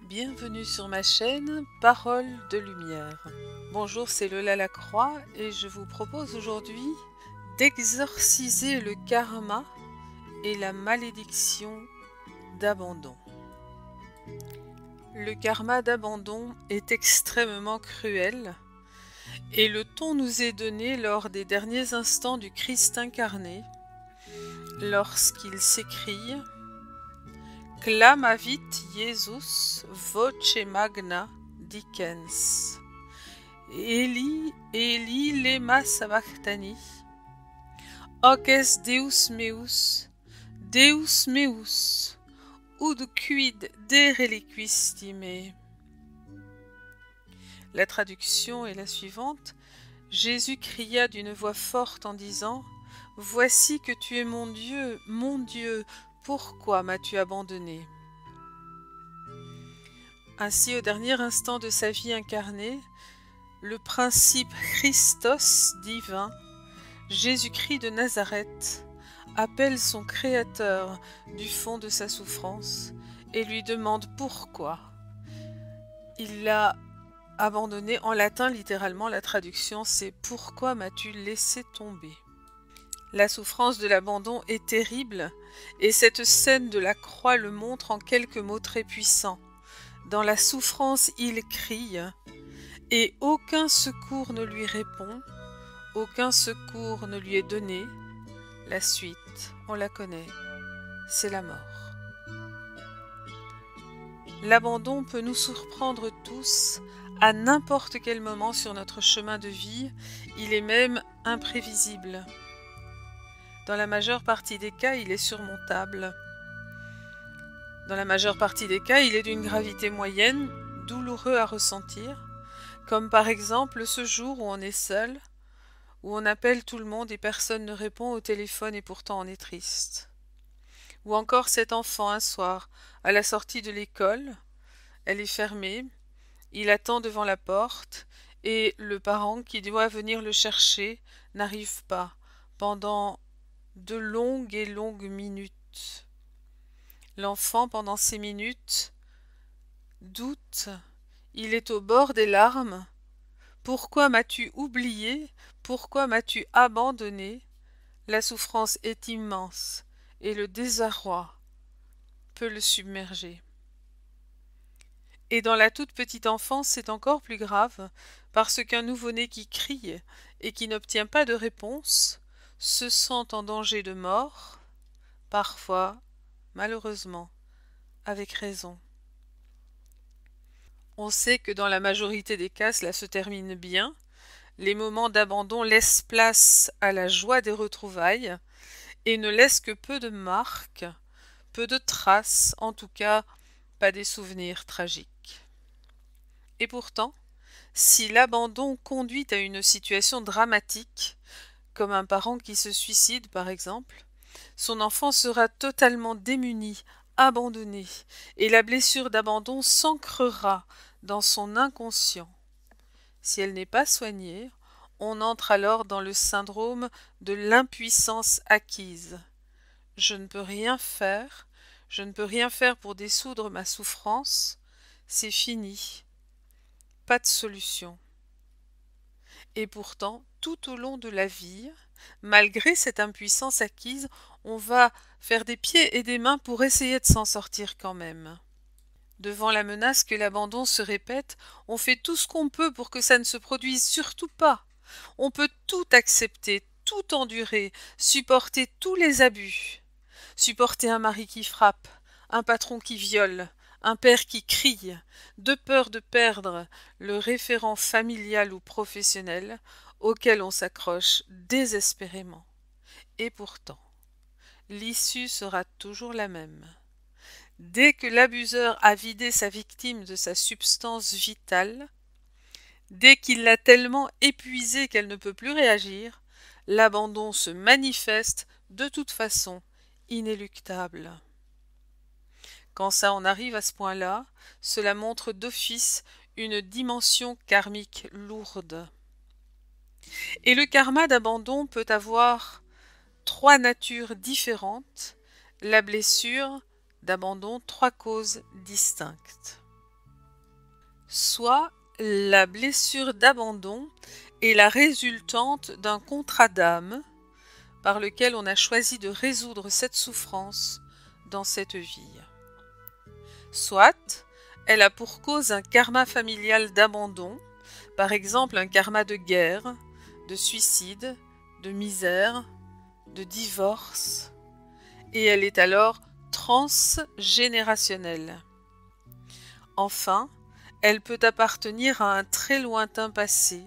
Bienvenue sur ma chaîne Parole de Lumière. Bonjour, c'est Lola Lacroix et je vous propose aujourd'hui d'exorciser le karma et la malédiction d'abandon. Le karma d'abandon est extrêmement cruel et le ton nous est donné lors des derniers instants du Christ incarné, lorsqu'il s'écrie « Clamavit Jesus voce magna dicens, Eli, Eli lema sabachthani, hoc est Deus meus, ud quid de reliquisti me ». La traduction est la suivante. Jésus cria d'une voix forte en disant « Voici que tu es mon Dieu, pourquoi m'as-tu abandonné ?» Ainsi, au dernier instant de sa vie incarnée, le principe Christos divin, Jésus-Christ de Nazareth, appelle son Créateur du fond de sa souffrance et lui demande pourquoi. Il l'a abandonné. En latin, littéralement, la traduction c'est « Pourquoi m'as-tu laissé tomber ?» La souffrance de l'abandon est terrible et cette scène de la croix le montre en quelques mots très puissants. Dans la souffrance, il crie et aucun secours ne lui répond, aucun secours ne lui est donné. La suite, on la connaît, c'est la mort. L'abandon peut nous surprendre tous à n'importe quel moment sur notre chemin de vie, il est même imprévisible. Dans la majeure partie des cas, il est surmontable. Dans la majeure partie des cas, il est d'une gravité moyenne, douloureux à ressentir, comme par exemple ce jour où on est seul, où on appelle tout le monde et personne ne répond au téléphone et pourtant on est triste. Ou encore cet enfant un soir, à la sortie de l'école, elle est fermée, il attend devant la porte et le parent qui doit venir le chercher n'arrive pas pendant de longues et longues minutes. L'enfant, pendant ces minutes, doute, il est au bord des larmes. Pourquoi m'as-tu oublié? Pourquoi m'as-tu abandonné? La souffrance est immense et le désarroi peut le submerger. Et dans la toute petite enfance, c'est encore plus grave, parce qu'un nouveau-né qui crie et qui n'obtient pas de réponse se sent en danger de mort, parfois, malheureusement, avec raison. On sait que dans la majorité des cas, cela se termine bien. Les moments d'abandon laissent place à la joie des retrouvailles et ne laissent que peu de marques, peu de traces, en tout cas, pas des souvenirs tragiques. Et pourtant, si l'abandon conduit à une situation dramatique, comme un parent qui se suicide par exemple, son enfant sera totalement démuni, abandonné, et la blessure d'abandon s'ancrera dans son inconscient. Si elle n'est pas soignée, on entre alors dans le syndrome de l'impuissance acquise. Je ne peux rien faire pour dissoudre ma souffrance, c'est fini, pas de solution. Et pourtant, tout au long de la vie, malgré cette impuissance acquise, on va faire des pieds et des mains pour essayer de s'en sortir quand même. Devant la menace que l'abandon se répète, on fait tout ce qu'on peut pour que ça ne se produise surtout pas. On peut tout accepter, tout endurer, supporter tous les abus. Supporter un mari qui frappe, un patron qui viole, un père qui crie, de peur de perdre le référent familial ou professionnel auquel on s'accroche désespérément. Et pourtant, l'issue sera toujours la même. Dès que l'abuseur a vidé sa victime de sa substance vitale, dès qu'il l'a tellement épuisée qu'elle ne peut plus réagir, l'abandon se manifeste de toute façon, inéluctable. Quand ça en arrive à ce point-là, cela montre d'office une dimension karmique lourde. Et le karma d'abandon peut avoir trois natures différentes, la blessure d'abandon, trois causes distinctes. soit la blessure d'abandon est la résultante d'un contrat d'âme par lequel on a choisi de résoudre cette souffrance dans cette vie. Soit elle a pour cause un karma familial d'abandon, par exemple un karma de guerre, de suicide, de misère, de divorce, et elle est alors transgénérationnelle. Enfin, elle peut appartenir à un très lointain passé,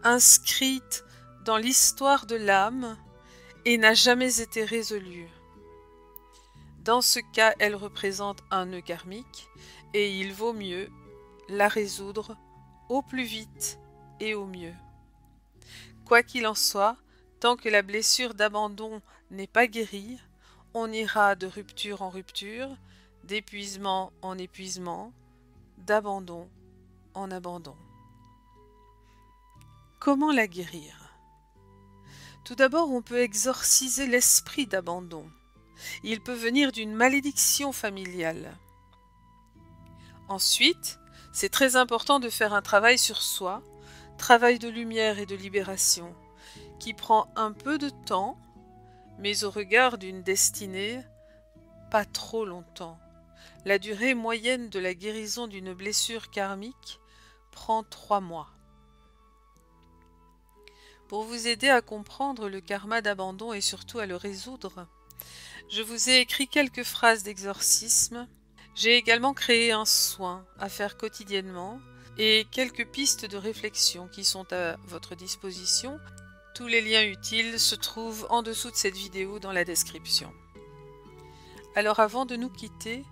inscrite dans l'histoire de l'âme et n'a jamais été résolue. Dans ce cas, elle représente un nœud karmique et il vaut mieux la résoudre au plus vite et au mieux. Quoi qu'il en soit, tant que la blessure d'abandon n'est pas guérie, on ira de rupture en rupture, d'épuisement en épuisement, d'abandon en abandon. Comment la guérir? Tout d'abord, on peut exorciser l'esprit d'abandon. Il peut venir d'une malédiction familiale. Ensuite, c'est très important de faire un travail sur soi, travail de lumière et de libération, qui prend un peu de temps, mais au regard d'une destinée, pas trop longtemps. La durée moyenne de la guérison d'une blessure karmique prend 3 mois. Pour vous aider à comprendre le karma d'abandon et surtout à le résoudre, je vous ai écrit quelques phrases d'exorcisme. J'ai également créé un soin à faire quotidiennement et quelques pistes de réflexion qui sont à votre disposition. Tous les liens utiles se trouvent en dessous de cette vidéo dans la description. Alors avant de nous quitter,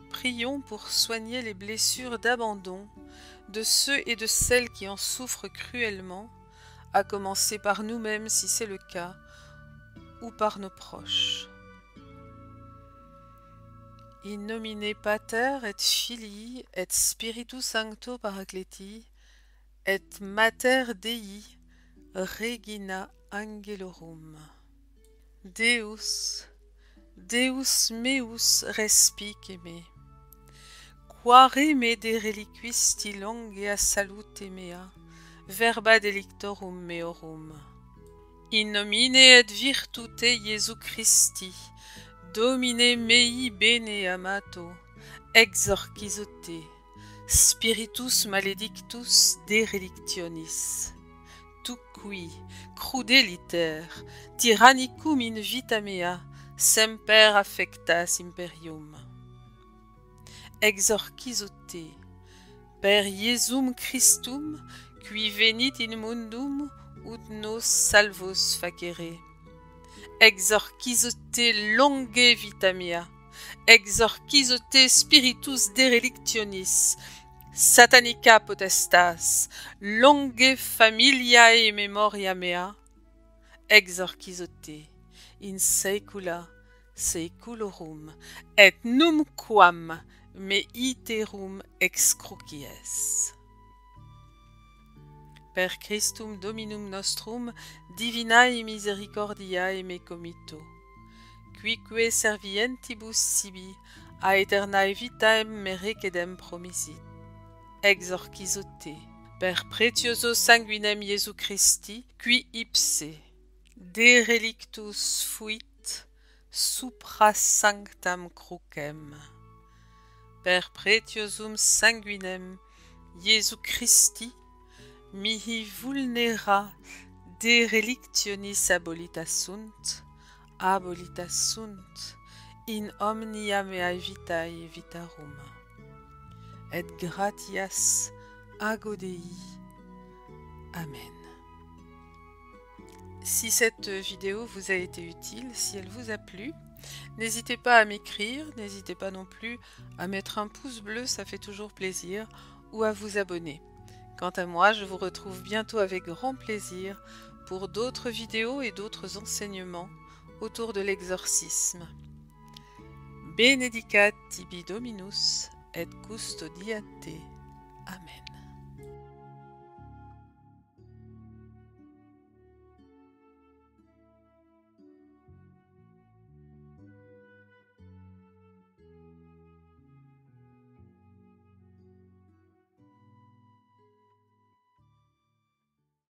prions pour soigner les blessures d'abandon de ceux et de celles qui en souffrent cruellement, à commencer par nous-mêmes si c'est le cas, ou par nos proches. In nomine Pater et Filii et Spiritus Sancto Paracleti et Mater Dei Regina Angelorum. Deus meus respice me, quare me de reliquisti longea salute mea, verba delictorum meorum. In nomine et virtute Iesu Christi, Domine mei bene amato, exorcizo te, spiritus maledictus de relictionis. Tu qui, crudeliter, tyrannicum in vita mea, semper affectas imperium. Exorcizo te, per Iesum Christum, qui venit in mundum, ut nos salvos facere. Exorcizo te longe vita mea, exorcizo te spiritus de relictionis, satanica potestas, longe familiae memoria mea, exorcizo te in saecula saeculorum, et numquam me iterum excrucies. Per Christum Dominum nostrum, divinae misericordiae me comito, quique servientibus sibi, a aeternae vitaem me requedem promisit. Exorcizo te, per pretioso sanguinem Iesu Christi, qui ipse, de relictus fuit, supra sanctam crucem. Per pretiosum sanguinem Iesu Christi, mihi vulnera de relictionis abolita sunt, in omnia meae vitae vitarum. Et gratias ago Dei. Amen. Si cette vidéo vous a été utile, si elle vous a plu, n'hésitez pas à m'écrire, n'hésitez pas non plus à mettre un pouce bleu, ça fait toujours plaisir, ou à vous abonner. Quant à moi, je vous retrouve bientôt avec grand plaisir pour d'autres vidéos et d'autres enseignements autour de l'exorcisme. Benedicat tibi Dominus et custodiat te. Amen.